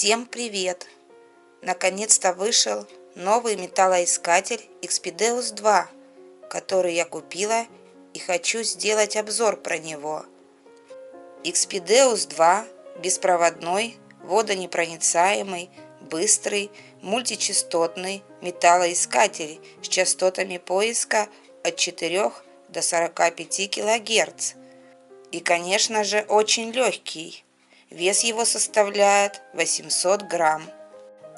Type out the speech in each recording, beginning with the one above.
Всем привет! Наконец-то вышел новый металлоискатель Xpedeus 2, который я купила и хочу сделать обзор про него. Xpedeus 2 беспроводной, водонепроницаемый, быстрый, мультичастотный металлоискатель с частотами поиска от 4 до 45 кГц. И, конечно же, очень легкий. Вес его составляет 800 грамм.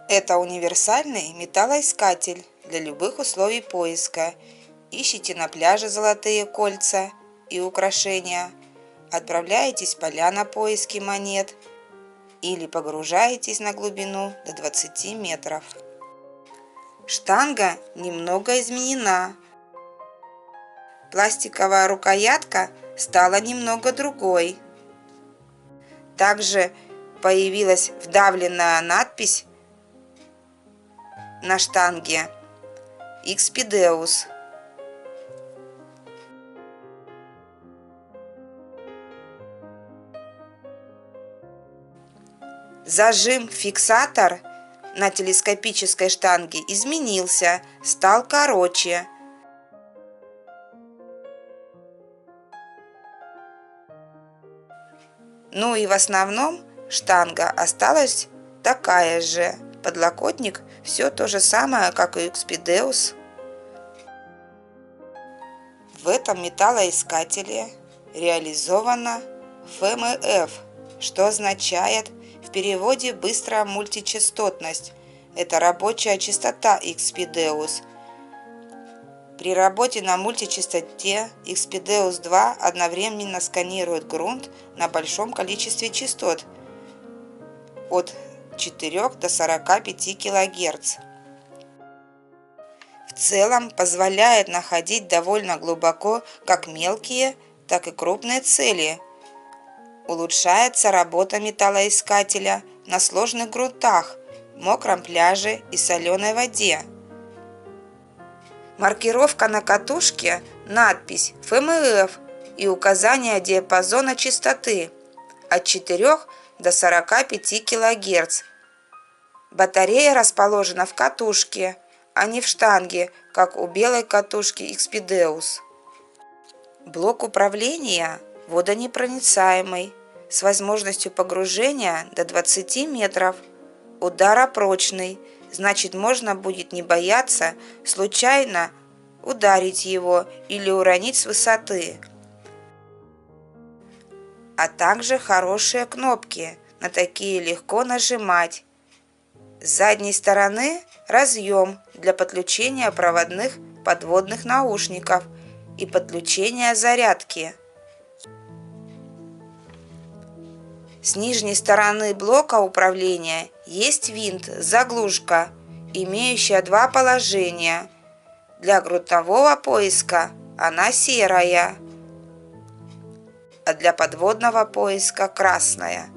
Это универсальный металлоискатель для любых условий поиска. Ищите на пляже золотые кольца и украшения, отправляетесь в поля на поиски монет или погружаетесь на глубину до 20 метров. Штанга немного изменена. Пластиковая рукоятка стала немного другой. Также появилась вдавленная надпись на штанге Xpedeus. Зажим-фиксатор на телескопической штанге изменился, стал короче. Ну и в основном штанга осталась такая же. Подлокотник все то же самое, как и у Xpedeus. В этом металлоискателе реализована ФМФ, что означает в переводе быстрая мультичастотность. Это рабочая частота Xpedeus. При работе на мультичастоте Xpedeus 2 одновременно сканирует грунт на большом количестве частот от 4 до 45 кГц. В целом позволяет находить довольно глубоко как мелкие, так и крупные цели. Улучшается работа металлоискателя на сложных грунтах, мокром пляже и соленой воде. Маркировка на катушке, надпись ФМФ и указание диапазона частоты от 4 до 45 кГц. Батарея расположена в катушке, а не в штанге, как у белой катушки Xpedeus. Блок управления водонепроницаемый, с возможностью погружения до 20 метров. Ударопрочный, значит, можно будет не бояться случайно ударить его или уронить с высоты. А также хорошие кнопки, на такие легко нажимать. С задней стороны разъем для подключения проводных подводных наушников и подключения зарядки. С нижней стороны блока управления есть винт-заглушка, имеющая два положения. Для грунтового поиска она серая, а для подводного поиска красная.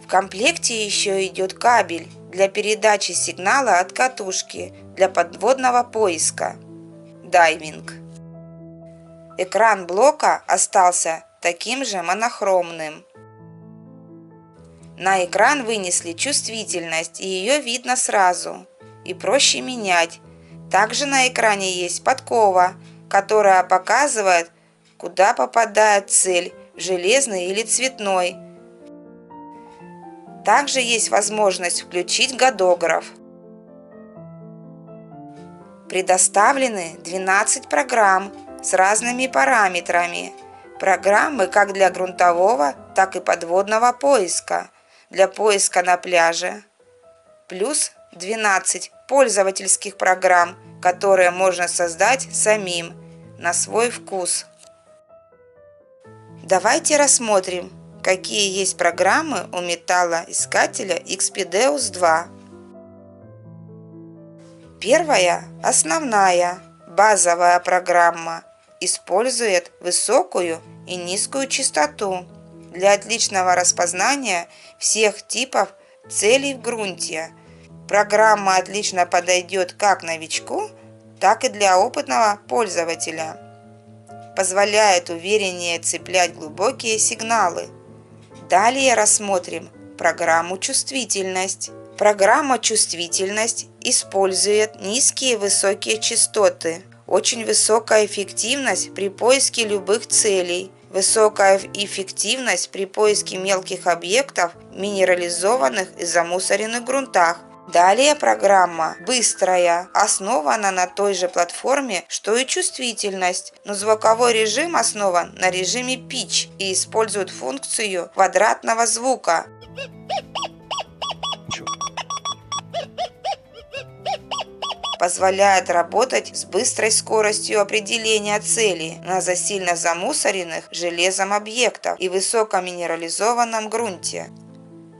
В комплекте еще идет кабель для передачи сигнала от катушки для подводного поиска дайвинг. Экран блока остался таким же монохромным. На экран вынесли чувствительность, и ее видно сразу и проще менять. Также на экране есть подкова, которая показывает, куда попадает цель, железный или цветной. Также есть возможность включить годограф. Предоставлены 12 программ с разными параметрами. Программы как для грунтового, так и подводного поиска, для поиска на пляже. Плюс 12 пользовательских программ, которые можно создать самим на свой вкус. Давайте рассмотрим, какие есть программы у металлоискателя Xpedeus 2. Первая, основная, базовая программа, использует высокую и низкую частоту для отличного распознания всех типов целей в грунте Программа отлично подойдет как новичку, так и для опытного пользователя. Позволяет увереннее цеплять глубокие сигналы. Далее рассмотрим программу «Чувствительность». Программа «Чувствительность» использует низкие и высокие частоты. Очень высокая эффективность при поиске любых целей. Высокая эффективность при поиске мелких объектов в минерализованных и замусоренных грунтах. Далее программа быстрая, основана на той же платформе, что и чувствительность, но звуковой режим основан на режиме Pitch и использует функцию квадратного звука. Позволяет работать с быстрой скоростью определения цели на сильно замусоренных железом объектах и высокоминерализованном грунте.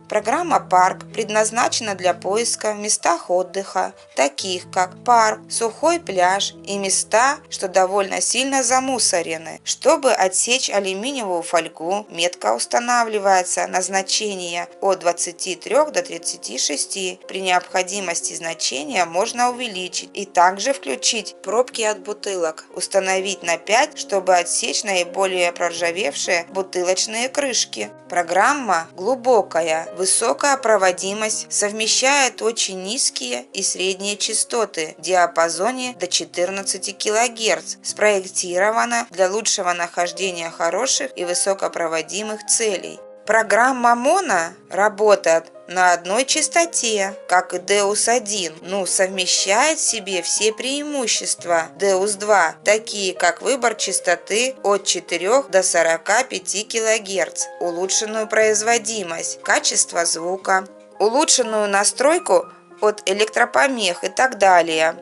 Программа «Парк» предназначена для поиска в местах отдыха, таких как парк, сухой пляж и места, что довольно сильно замусорены. Чтобы отсечь алюминиевую фольгу, метка устанавливается на значение от 23 до 36. При необходимости значения можно увеличить и также включить пробки от бутылок, установить на 5, чтобы отсечь наиболее проржавевшие бутылочные крышки. Программа глубокая. Высокая проводимость совмещает очень низкие и средние частоты в диапазоне до 14 кГц. Спроектирована для лучшего нахождения хороших и высокопроводимых целей. Программа «Моно» работает на одной частоте, как и Deus-1, но совмещает в себе все преимущества Deus-2, такие как выбор частоты от 4 до 45 кГц, улучшенную производимость, качество звука, улучшенную настройку от электропомех и так далее.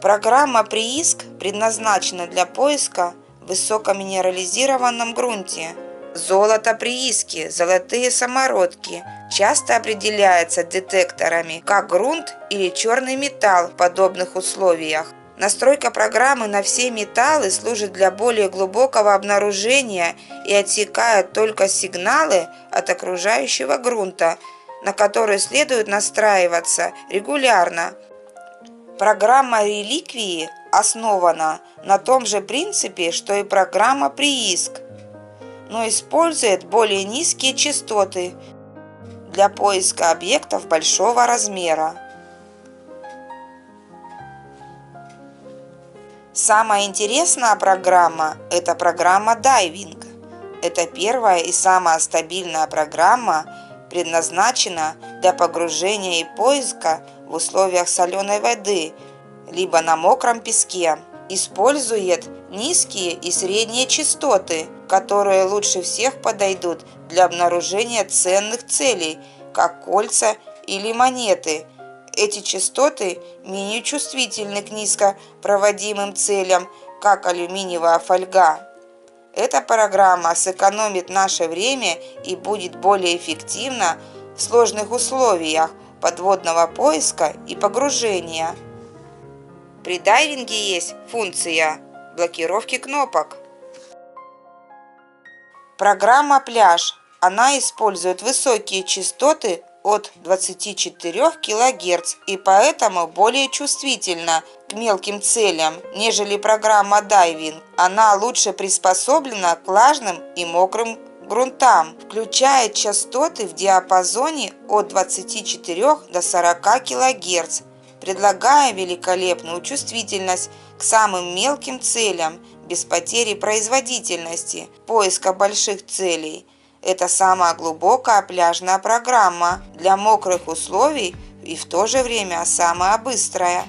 Программа прииск предназначена для поиска в высокоминерализированном грунте. Золото прииски, золотые самородки часто определяется детекторами как грунт или черный металл в подобных условиях. Настройка программы на все металлы служит для более глубокого обнаружения и отсекает только сигналы от окружающего грунта, на которые следует настраиваться регулярно. Программа реликвии основана на том же принципе, что и программа прииск, но использует более низкие частоты для поиска объектов большого размера. Самая интересная программа – это программа Diving. Это первая и самая стабильная программа, предназначена для погружения и поиска в условиях соленой воды, либо на мокром песке. Использует низкие и средние частоты, которые лучше всех подойдут для обнаружения ценных целей, как кольца или монеты. Эти частоты менее чувствительны к низкопроводимым целям, как алюминиевая фольга. Эта программа сэкономит наше время и будет более эффективна в сложных условиях подводного поиска и погружения. При дайвинге есть функция блокировки кнопок. Программа «Пляж». Она использует высокие частоты от 24 кГц и поэтому более чувствительна к мелким целям, нежели программа «Дайвинг». Она лучше приспособлена к влажным и мокрым грунтам, включает частоты в диапазоне от 24 до 40 кГц, предлагая великолепную чувствительность к самым мелким целям без потери производительности поиска больших целей. Это самая глубокая пляжная программа для мокрых условий и в то же время самая быстрая.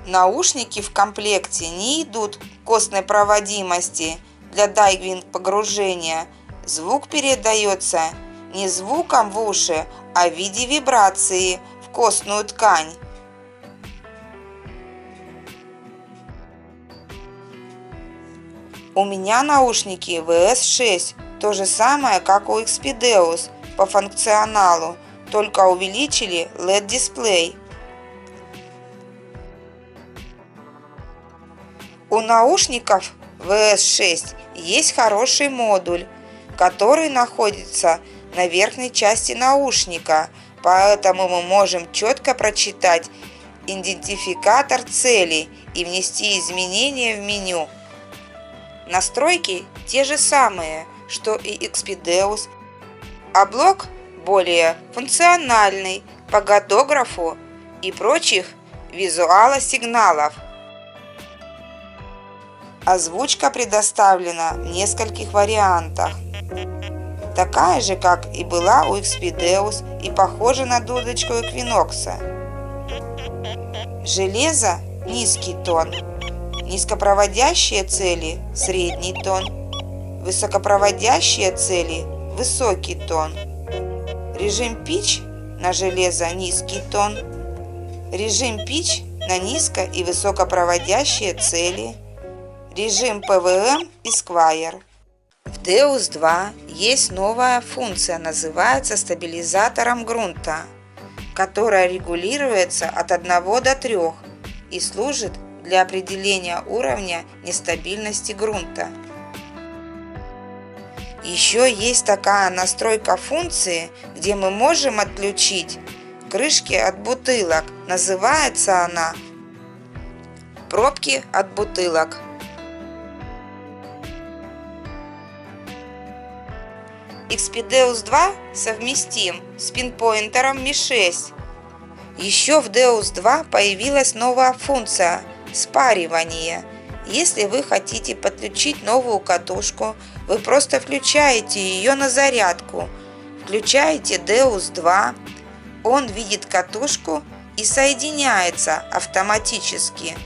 Наушники в комплекте не идут костной проводимости для дайвинг-погружения. Звук передается не звуком в уши, а в виде вибрации в костную ткань. У меня наушники VS6, то же самое, как у Expedeus по функционалу, только увеличили LED-дисплей. У наушников VS6 есть хороший модуль, который находится на верхней части наушника. Поэтому мы можем четко прочитать идентификатор цели и внести изменения в меню. Настройки те же самые, что и Expedeus, а блок более функциональный по годографу и прочих визуала-сигналов. Озвучка предоставлена в нескольких вариантах. Такая же, как и была у Expedeus, и похожа на дудочку Equinox. Железо – низкий тон. Низкопроводящие цели – средний тон. Высокопроводящие цели – высокий тон. Режим Pitch на железо – низкий тон. Режим Pitch на низко- и высокопроводящие цели. Режим PWM и Squire. В Deus 2 есть новая функция, называется стабилизатором грунта, которая регулируется от 1 до 3 и служит для определения уровня нестабильности грунта. Еще есть такая настройка функции, где мы можем отключить крышки от бутылок. Называется она «Пробки от бутылок». Expedeus 2 совместим с пинпоинтером Mi6. Еще в Deus 2 появилась новая функция спаривания. Если вы хотите подключить новую катушку, вы просто включаете ее на зарядку, включаете Deus 2, он видит катушку и соединяется автоматически.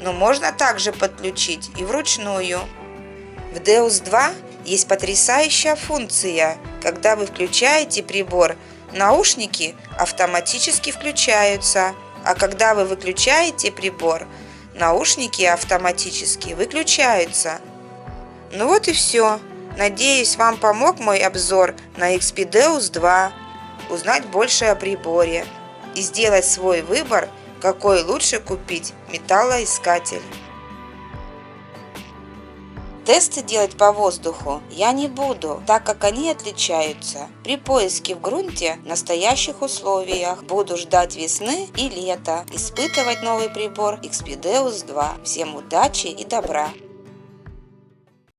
Но можно также подключить и вручную. В Deus 2 есть потрясающая функция. Когда вы включаете прибор, наушники автоматически включаются, а когда вы выключаете прибор, наушники автоматически выключаются. Ну вот и все. Надеюсь, вам помог мой обзор на Expedeus 2, узнать больше о приборе и сделать свой выбор, какой лучше купить металлоискатель. Тесты делать по воздуху я не буду, так как они отличаются. При поиске в грунте в настоящих условиях буду ждать весны и лета, испытывать новый прибор Expedeus 2. Всем удачи и добра!